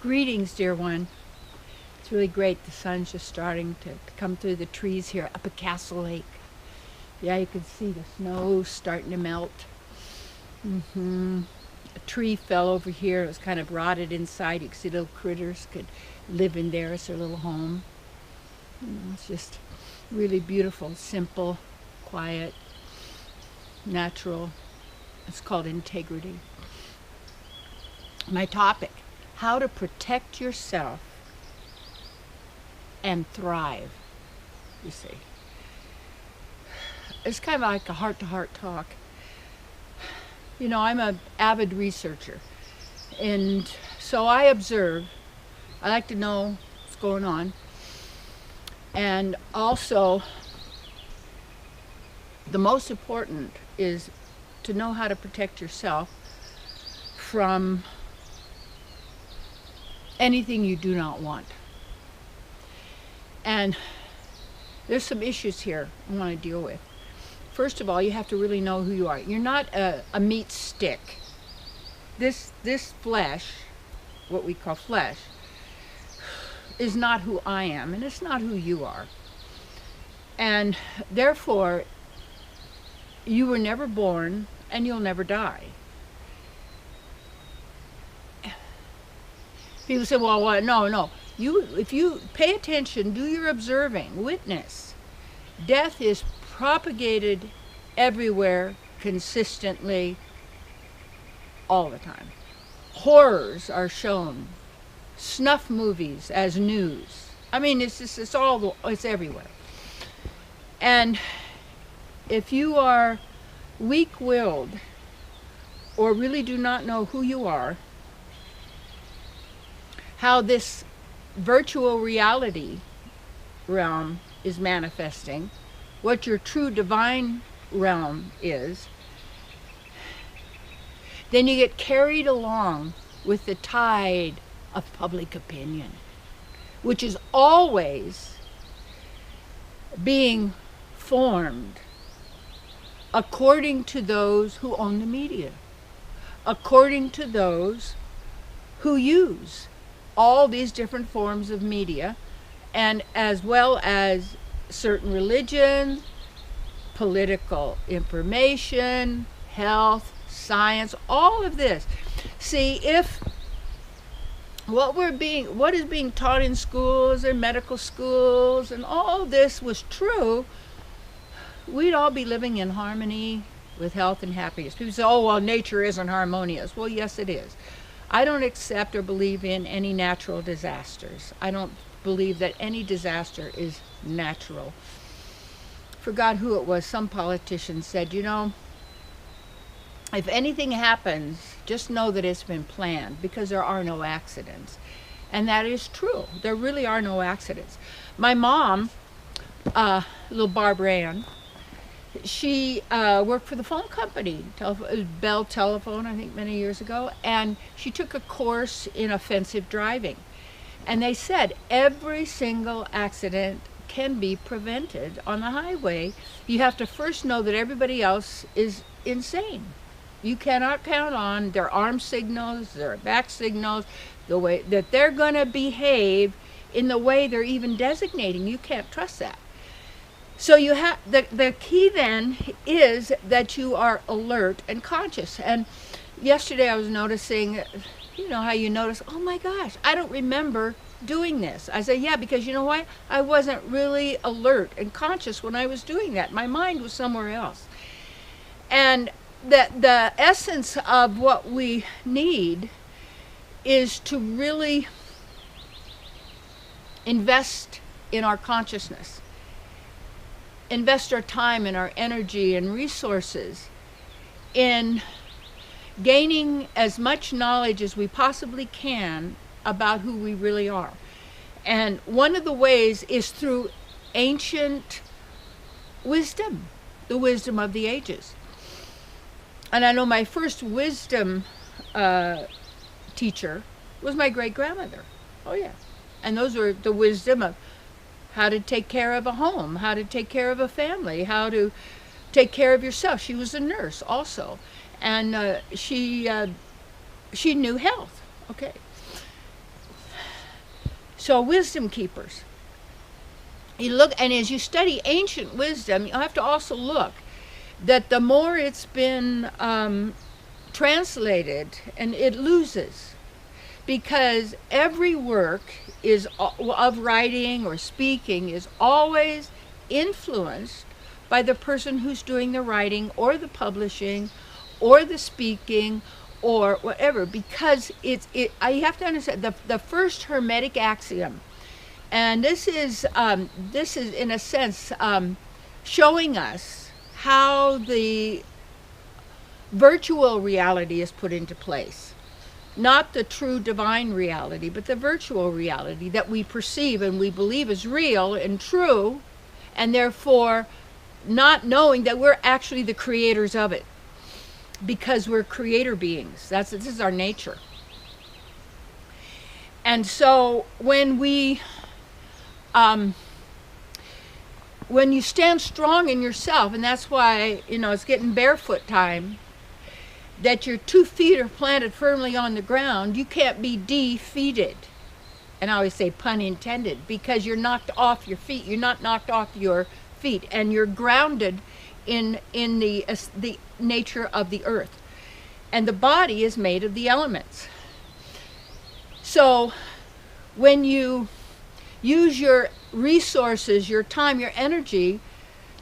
Greetings, dear one. It's really great. The sun's just starting to come through the trees here up at Castle Lake. Yeah, you can see the snow starting to melt. A tree fell over here. It was kind of rotted inside. You can see little critters could live in there. It's their little home. It's just really beautiful, simple, quiet, natural. It's called integrity. My topic: how to protect yourself and thrive. You see, it's kind of like a heart-to-heart talk. You know, I'm an avid researcher, and so I observe. I like to know what's going on, and also the most important is to know how to protect yourself from anything you do not want. And there's some issues here I want to deal with. First of all, you have to really know who you are. You're not a meat stick. This flesh, what we call flesh, is not who I am, and it's not who you are. And therefore, you were never born, and you'll never die. People say, well, what? No. If you pay attention, do your observing, witness. Death is propagated everywhere, consistently, all the time. Horrors are shown. Snuff movies as news. I mean, it's everywhere. And if you are weak-willed or really do not know who you are, how this virtual reality realm is manifesting, what your true divine realm is, then you get carried along with the tide of public opinion, which is always being formed according to those who own the media, according to those who use all these different forms of media, and as well as certain religions, political information, health, science, all of this. See, if what is being taught in schools and medical schools and all this was true, we'd all be living in harmony with health and happiness. People say, oh, well, nature isn't harmonious. Well, yes, it is. I don't accept or believe in any natural disasters. I don't believe that any disaster is natural. Forgot who it was. Some politician said, you know, if anything happens, just know that it's been planned, because there are no accidents. And that is true. There really are no accidents. My mom, little Barbara Ann, she worked for the phone company, Bell Telephone, I think many years ago, and she took a course in offensive driving. And they said every single accident can be prevented on the highway. You have to first know that everybody else is insane. You cannot count on their arm signals, their back signals, the way that they're going to behave in the way they're even designating. You can't trust that. So you have the key then is that you are alert and conscious. And yesterday I was noticing, you know how you notice, oh my gosh, I don't remember doing this. I said, yeah, because you know what? I wasn't really alert and conscious when I was doing that. My mind was somewhere else. And the essence of what we need is to really invest in our consciousness. Invest our time and our energy and resources in gaining as much knowledge as we possibly can about who we really are. And one of the ways is through ancient wisdom, the wisdom of the ages. And I know my first wisdom teacher was my great-grandmother. Oh yeah. And those were the wisdom of how to take care of a home, how to take care of a family, how to take care of yourself. She was a nurse also, and she knew health. Okay. So wisdom keepers. You look, and as you study ancient wisdom, you have to also look that the more it's been translated, and it loses, because every work is of writing or speaking is always influenced by the person who's doing the writing or the publishing or the speaking or whatever, because I have to understand the first Hermetic axiom, and this is in a sense showing us how the virtual reality is put into place. Not the true divine reality, but the virtual reality that we perceive and we believe is real and true, and therefore not knowing that we're actually the creators of it, because we're creator beings. This is our nature. And so when you stand strong in yourself, and that's why, it's getting barefoot time, that your 2 feet are planted firmly on the ground, you can't be defeated. And I always say pun intended, because you're knocked off your feet. You're not knocked off your feet, and you're grounded in the nature of the earth. And the body is made of the elements. So when you use your resources, your time, your energy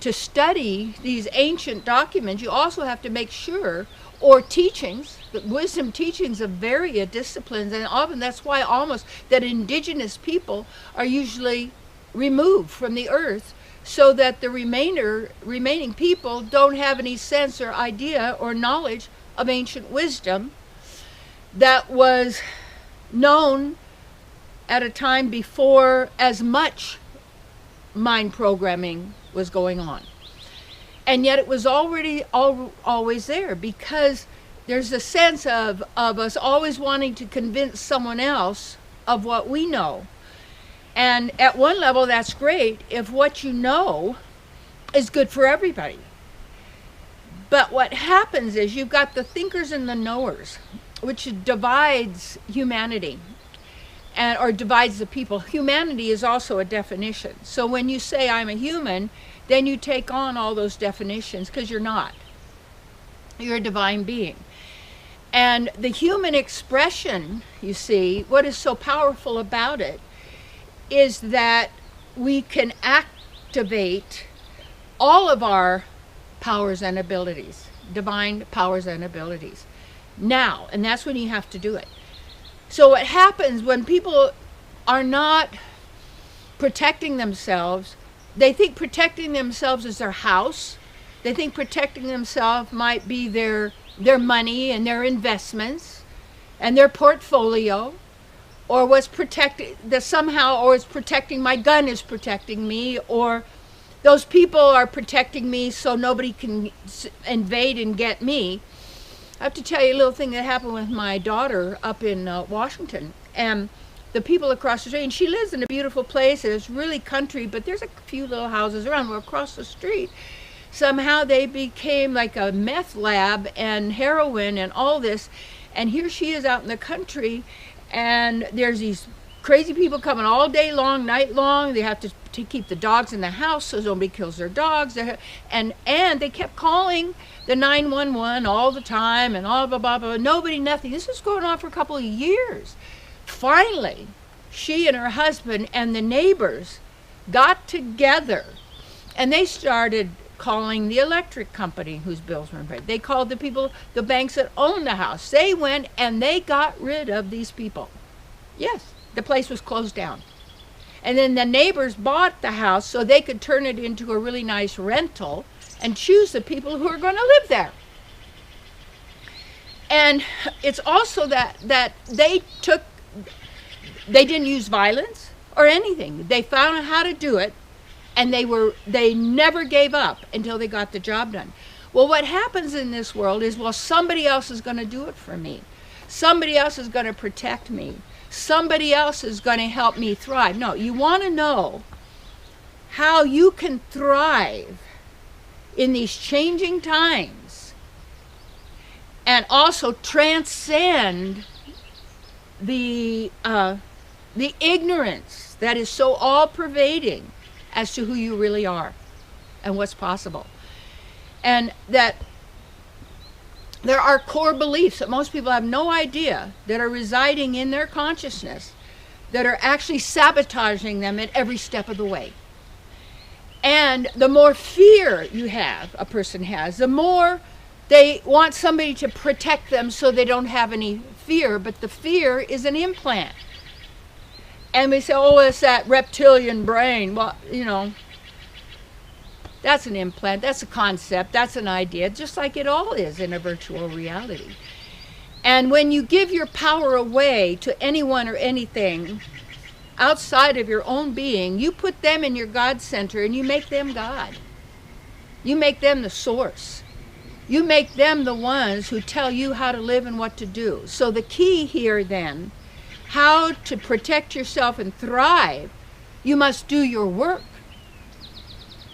to study these ancient documents, you also have to make sure, or teachings, the wisdom teachings of various disciplines, and often that's why almost that indigenous people are usually removed from the earth, so that the remaining people don't have any sense or idea or knowledge of ancient wisdom that was known at a time before as much mind programming was going on. And yet it was already always there, because there's a sense of us always wanting to convince someone else of what we know. And at one level, that's great if what you know is good for everybody. But what happens is you've got the thinkers and the knowers, which divides humanity, or divides the people. Humanity is also a definition. So when you say I'm a human, then you take on all those definitions, because you're not. You're a divine being. And the human expression, you see, what is so powerful about it is that we can activate all of our powers and abilities, divine powers and abilities, now. And that's when you have to do it. So what happens when people are not protecting themselves, they think protecting themselves is their house. They think protecting themselves might be their money and their investments and their portfolio, or what's protected that somehow, or it's protecting, my gun is protecting me, or those people are protecting me so nobody can invade and get me. I have to tell you a little thing that happened with my daughter up in Washington, and the people across the street, and she lives in a beautiful place, and it's really country, but there's a few little houses around. Well, across the street, somehow they became like a meth lab and heroin and all this, and here she is out in the country, and there's these crazy people coming all day long, night long. They have to keep the dogs in the house so nobody kills their dogs. And they kept calling the 911 all the time, and all blah, blah, blah. Nobody, nothing. This was going on for a couple of years. Finally, she and her husband and the neighbors got together, and they started calling the electric company whose bills were paid. They called the people, the banks that owned the house. They went and they got rid of these people. Yes, the place was closed down. And then the neighbors bought the house so they could turn it into a really nice rental and choose the people who are going to live there. And it's also that they didn't use violence or anything. They found out how to do it, and they never gave up until they got the job done. Well, what happens in this world is, well, somebody else is going to do it for me. Somebody else is going to protect me. Somebody else is going to help me thrive. No, you want to know how you can thrive in these changing times and also transcend the the ignorance that is so all-pervading as to who you really are and what's possible. And that there are core beliefs that most people have no idea that are residing in their consciousness that are actually sabotaging them at every step of the way. And the more fear a person has, the more they want somebody to protect them so they don't have any fear, but the fear is an implant. And we say, oh, it's that reptilian brain. Well, that's an implant, that's a concept, that's an idea, just like it all is in a virtual reality. And when you give your power away to anyone or anything outside of your own being, you put them in your God center and you make them God. You make them the source. You make them the ones who tell you how to live and what to do. So the key here then, how to protect yourself and thrive, you must do your work,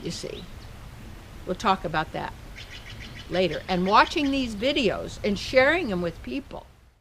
you see. We'll talk about that later. And watching these videos and sharing them with people